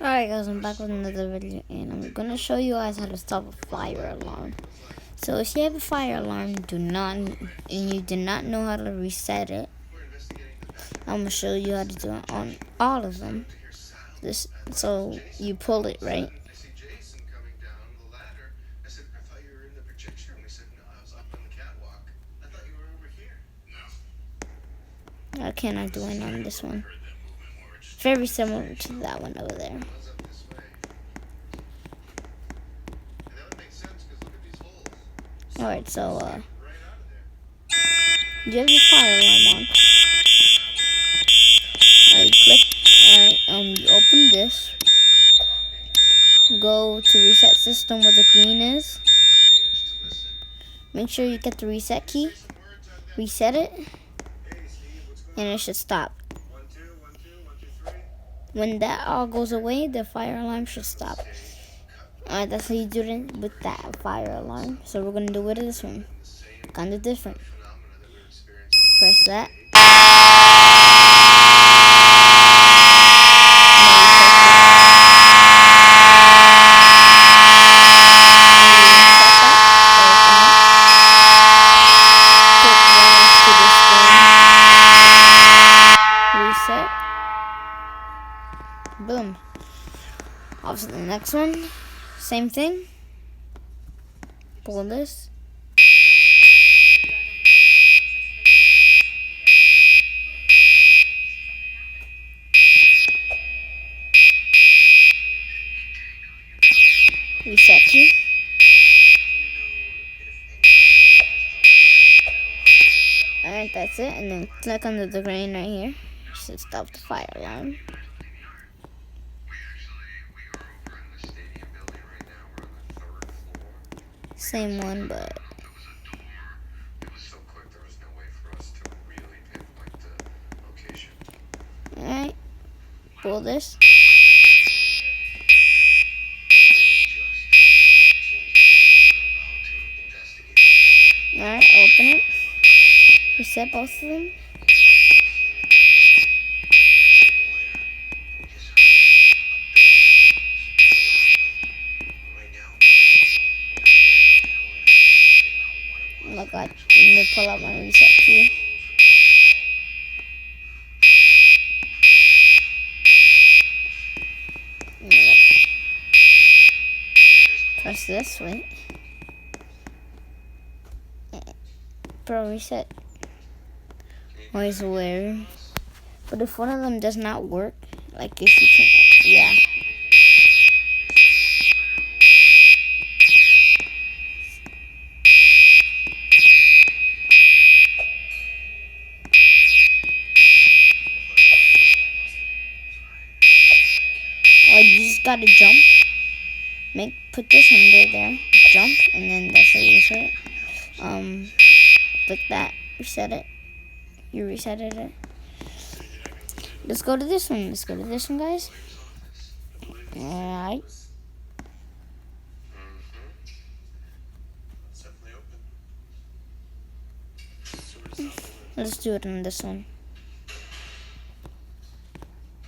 Alright guys, I'm back with another video and I'm gonna show you guys how to stop a fire alarm. So if you have a fire alarm and you do not know how to reset it, I'm gonna show you how to do it on all of them. So you pull it, right? I cannot do it on this one. Very similar to that one over there. Alright, so you have your fire alarm on. Alright, you open this. Go to reset system where the green is. Make sure you get the reset key. Reset it. And it should stop. When that all goes away, the fire alarm should stop. Alright, that's how you do it with that fire alarm. So we're gonna do it with this one. Kinda different. Press that. Reset. Boom. Off to the next one. Same thing. Pull this. Reset key. Alright, that's it. And then click on the green right here. Should stop the fire alarm. Same one, but alright, pull this. Alright, open it. Reset both of them. Oh my god, let me pull out my reset key. Oh my god. Press this, wait. Bro, reset. Always weird. But if one of them does not work, like if you can't, yeah. Oh, you just gotta jump. Put this under there. Jump, and then that's how you reset it. Click that. Reset it. You resetted it. Let's go to this one. Let's go to this one, guys. Alright. Let's do it on this one.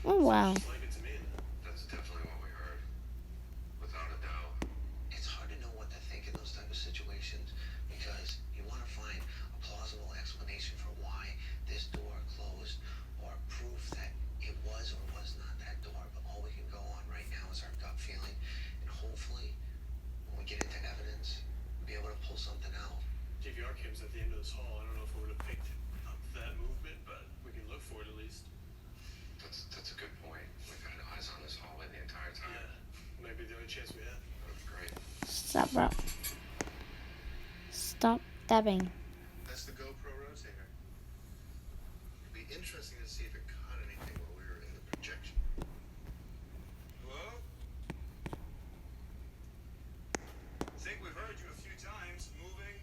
Oh, wow. At the end of this hall, I don't know if we would have picked up that movement, but we can look for it at least. That's a good point. We've had eyes on this hallway the entire time. Yeah, maybe the only chance we have. That'd be great. Stop, bro. Stop dabbing. That's the GoPro rotator. It'd be interesting to see if it caught anything while we were in the projection. Hello? I think we've heard you a few times. Moving,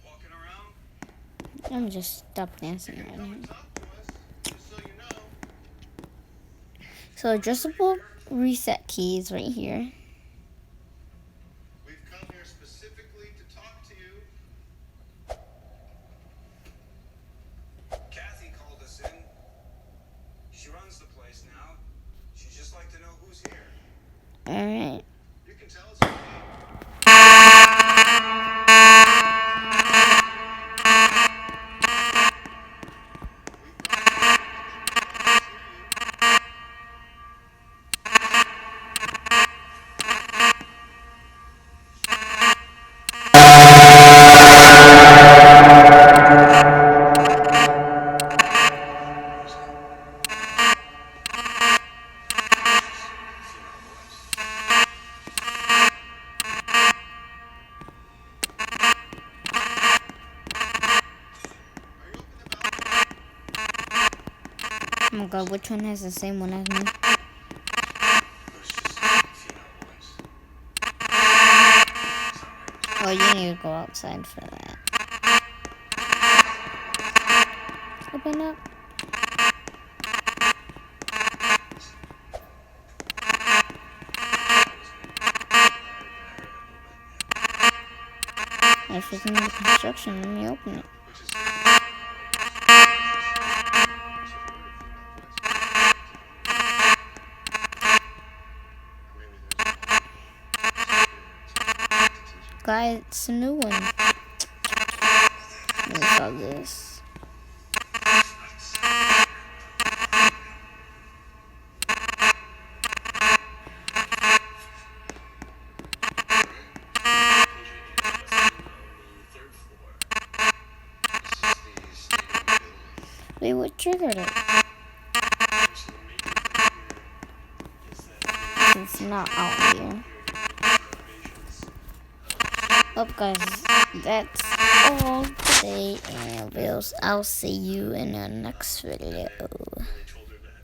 walking around. I'm just stop dancing right now. Talk to us, just so you know. So adjustable reset keys right here. We've come here specifically to talk to you. Kathy called us in. She runs the place now. She'd just like to know who's Alright. You can tell us about Oh my god, which one has the same one as me? It was just female voice. Oh, you need to go outside for that. Open up. If it's in the construction, let me open it. Guys, it's a new one. Let me saw this. Wait, what triggered it? It's not out here. Well, guys, that's all today, and I'll see you in the next video.